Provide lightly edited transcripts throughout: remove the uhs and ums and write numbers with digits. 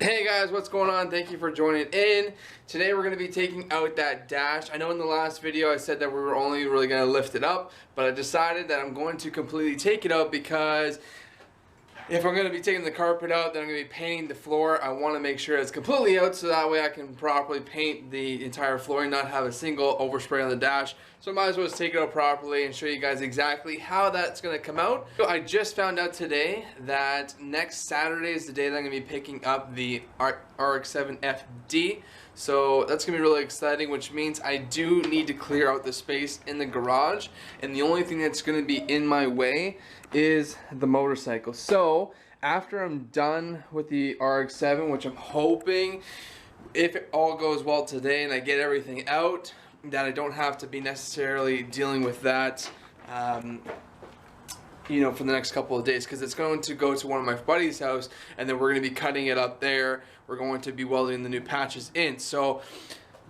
Hey guys, what's going on? Thank you for joining in. Today we're going to be taking out that dash. I know in the last video I said that we were only really going to lift it up, but I decided that I'm going to completely take it out because if I'm going to be taking the carpet out, then I'm going to be painting the floor. I want to make sure it's completely out so that way I can properly paint the entire floor and not have a single overspray on the dash. So I might as well just take it out properly and show you guys exactly how that's going to come out. So I just found out today that next Saturday is the day that I'm going to be picking up the Rx-7 FD. So that's going to be really exciting, which means I do need to clear out the space in the garage. And the only thing that's going to be in my way is the motorcycle. So after I'm done with the Rx-7, which I'm hoping, if it all goes well today and I get everything out, that I don't have to be necessarily dealing with that for the next couple of days, because it's going to go to one of my buddy's house and then we're going to be cutting it up there. We're going to be welding the new patches in. So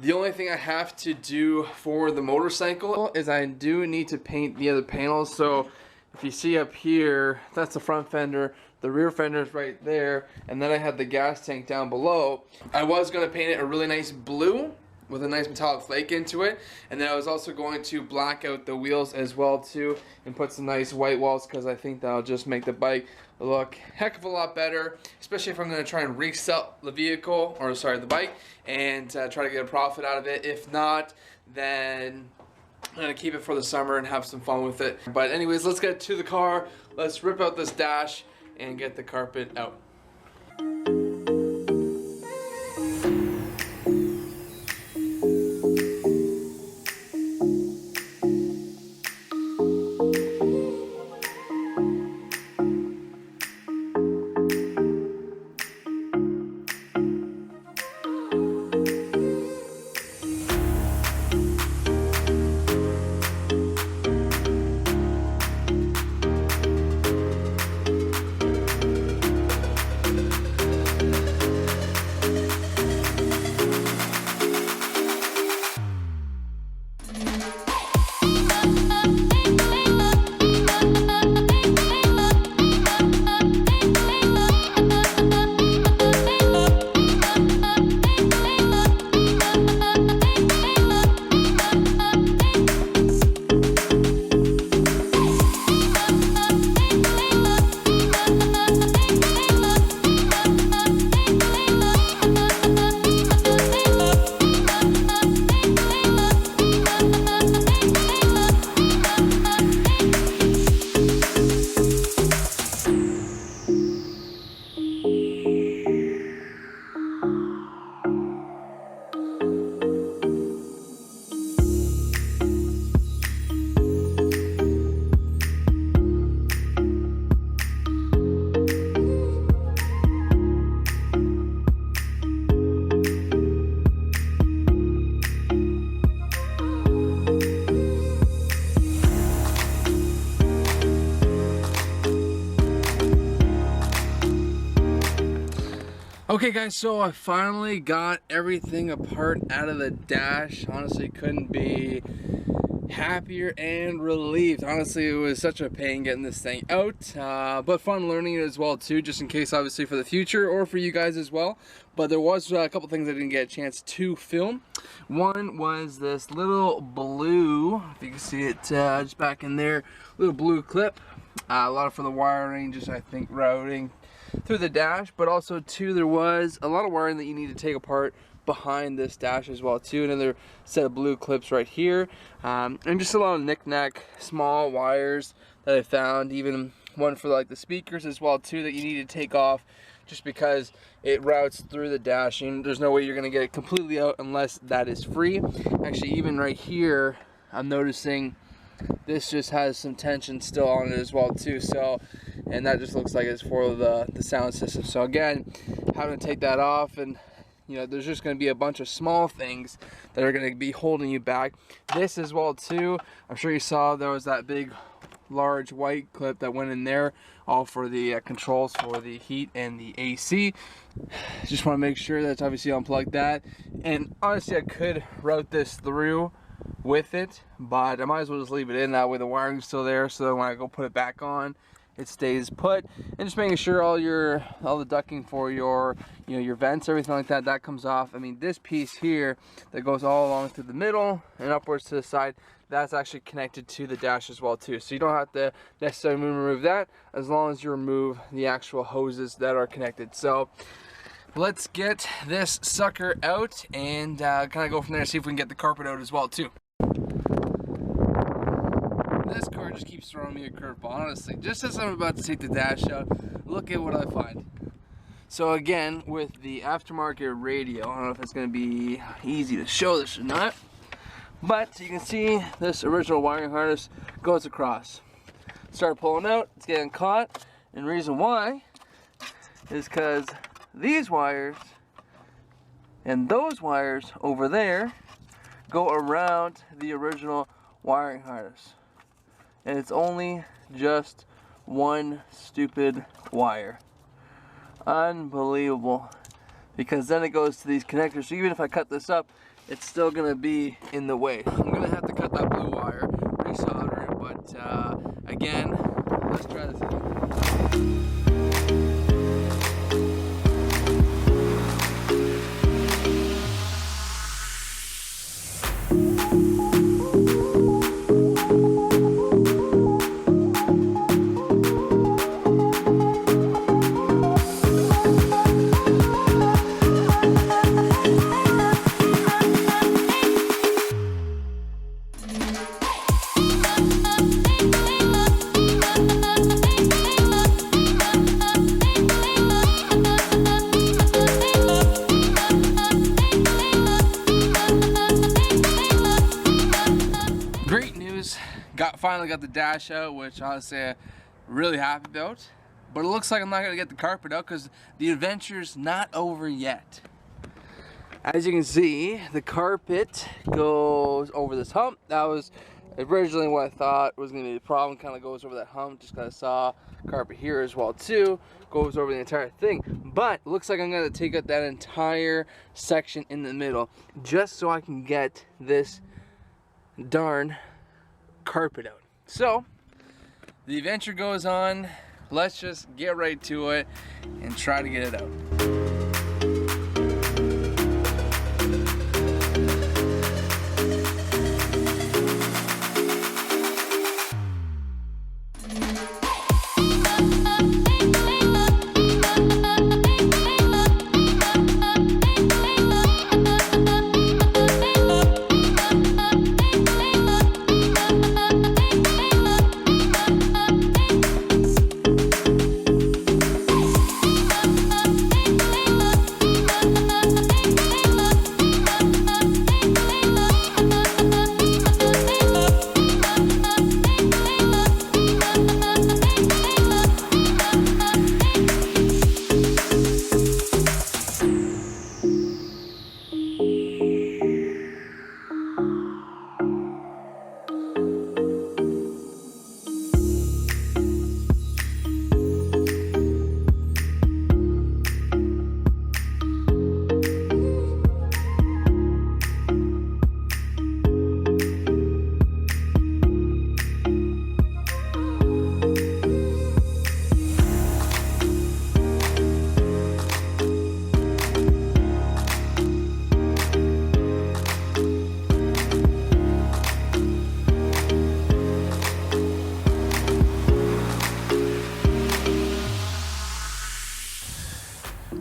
the only thing I have to do for the motorcycle is I do need to paint the other panels. So if you see up here, that's the front fender, the rear fender is right there, and then I have the gas tank down below. I was going to paint it a really nice blue with a nice metallic flake into it, and then I was also going to black out the wheels as well too and put some nice white walls, because I think that'll just make the bike look heck of a lot better, especially if I'm going to try and resell the vehicle, or sorry, the bike, and try to get a profit out of it. If not, then I'm going to keep it for the summer and have some fun with it. But anyways, let's get to the car. Let's rip out this dash and get the carpet out. Okay guys, so I finally got everything apart out of the dash. Honestly, couldn't be happier and relieved. Honestly, it was such a pain getting this thing out, but fun learning it as well too, just in case obviously for the future or for you guys as well. But there was a couple things I didn't get a chance to film. One was this little blue, if you can see it just back in there, little blue clip. A lot for the wiring, just I think routing through the dash, but also too there was a lot of wiring that you need to take apart behind this dash as well too. Another set of blue clips right here, and just a lot of knick-knack small wires that I found, even one for like the speakers as well too, that you need to take off just because it routes through the dash and there's no way you're going to get it completely out unless that is free. Actually, even right here I'm noticing this just has some tension still on it as well too, so, and that just looks like it's for the sound system. So again, having to take that off, and there's just going to be a bunch of small things that are going to be holding you back. This as well too, I'm sure you saw there was that big large white clip that went in there, all for the controls for the heat and the AC. Just want to make sure that's obviously unplugged that, and honestly I could route this through with it, but I might as well just leave it in, that way the wiring's still there, so that when I go put it back on, it stays put, and just making sure all the ducting for your your vents, everything like that comes off. I mean, this piece here that goes all along through the middle and upwards to the side, that's actually connected to the dash as well too, so you don't have to necessarily remove that as long as you remove the actual hoses that are connected. So let's get this sucker out and kind of go from there and see if we can get the carpet out as well too. This car just keeps throwing me a curveball, honestly. Just as I'm about to take the dash out, look at what I find. So again, with the aftermarket radio, I don't know if it's going to be easy to show this or not, but you can see this original wiring harness goes across. Start pulling out, it's getting caught, and the reason why is because these wires and those wires over there go around the original wiring harness. And it's only just one stupid wire. Unbelievable. Because then it goes to these connectors, so even if I cut this up, it's still gonna be in the way. I'm gonna have to cut that blue wire, resolder it, but again, let's try this again. Finally got the dash out, which honestly I'm really happy about. But it looks like I'm not going to get the carpet out because the adventure's not over yet. As you can see, the carpet goes over this hump. That was originally what I thought was going to be the problem. Kind of goes over that hump, just kind of saw carpet here as well too. Goes over the entire thing. But it looks like I'm going to take out that entire section in the middle just so I can get this darn carpet out. So the adventure goes on. Let's just get right to it and try to get it out.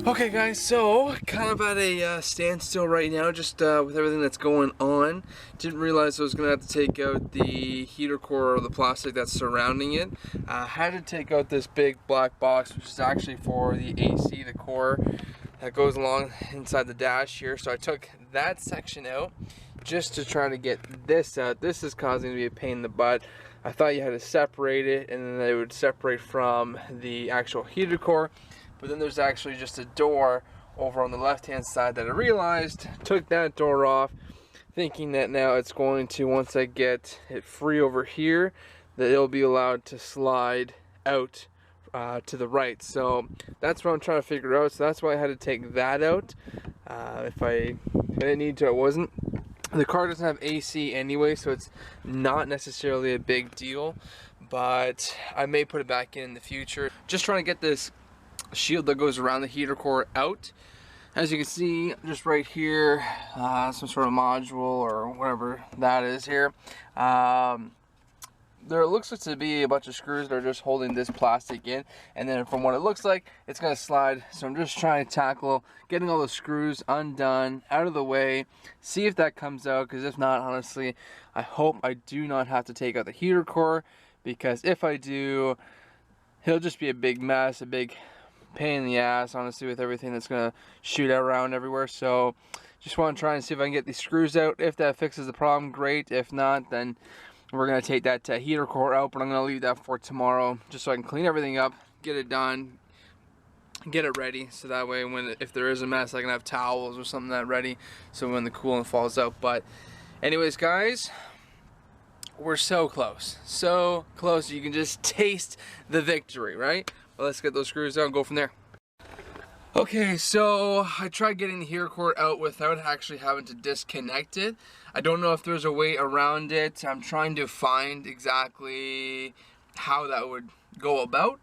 Okay guys, so kind of at a standstill right now, just with everything that's going on. Didn't realize I was going to have to take out the heater core or the plastic that's surrounding it. Had to take out this big black box, which is actually for the AC, the core that goes along inside the dash here. So I took that section out just to try to get this out. This is causing me to be a pain in the butt. I thought you had to separate it and then it would separate from the actual heater core. But then there's actually just a door over on the left hand side that I realized. Took that door off, thinking that now it's going to, once I get it free over here, that it'll be allowed to slide out to the right. So that's what I'm trying to figure out. So that's why I had to take that out. If I didn't need to, I wasn't. The car doesn't have AC anyway, so it's not necessarily a big deal. but I may put it back in the future. Just trying to get this shield that goes around the heater core out. As you can see, just right here, some sort of module or whatever that is here. There looks to be a bunch of screws that are just holding this plastic in, and then from what it looks like, it's gonna slide. So I'm just trying to tackle getting all the screws undone, out of the way, see if that comes out, because if not, honestly, I hope I do not have to take out the heater core, because if I do, it'll just be a big mess, a big pain in the ass, honestly, with everything that's gonna shoot out around everywhere. So just want to try and see if I can get these screws out. If that fixes the problem, great. If not, then we're gonna take that heater core out, but I'm gonna leave that for tomorrow just so I can clean everything up, get it done, get it ready, so that way if there is a mess, I can have towels or something that ready so when the coolant falls out. But anyways, guys, we're so close you can just taste the victory, right? Well, let's get those screws out and go from there. Okay, so I tried getting the heater core out without actually having to disconnect it. I don't know if there's a way around it. I'm trying to find exactly how that would go about,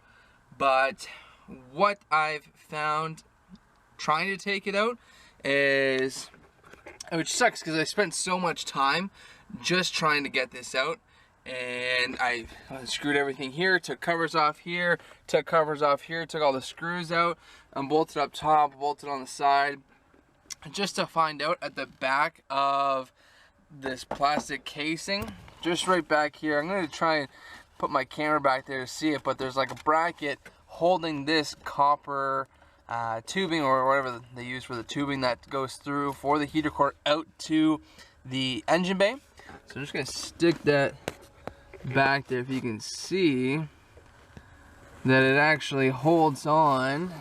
but what I've found trying to take it out is, which sucks because I spent so much time just trying to get this out, and I screwed everything here, took covers off here, took covers off here, took all the screws out, unbolted up top, bolted on the side, just to find out at the back of this plastic casing, just right back here. I'm going to try and put my camera back there to see it, but there's like a bracket holding this copper tubing or whatever they use for the tubing that goes through for the heater core out to the engine bay. So I'm just going to stick that back there. If you can see that it actually holds on,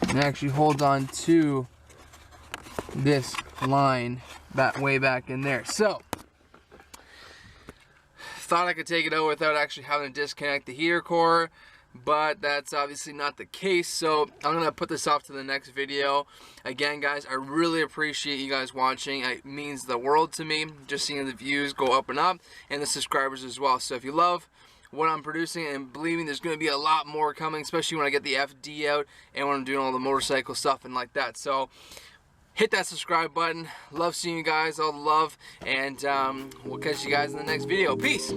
it actually holds on to this line way back in there. So thought I could take it out without actually having to disconnect the heater core, but that's obviously not the case, so I'm gonna put this off to the next video. Again, guys, I really appreciate you guys watching. It means the world to me, just seeing the views go up and up, and the subscribers as well. So if you love what I'm producing, and believe me, there's gonna be a lot more coming, especially when I get the FD out and when I'm doing all the motorcycle stuff and like that. So hit that subscribe button. Love seeing you guys, all the love, and we'll catch you guys in the next video. Peace.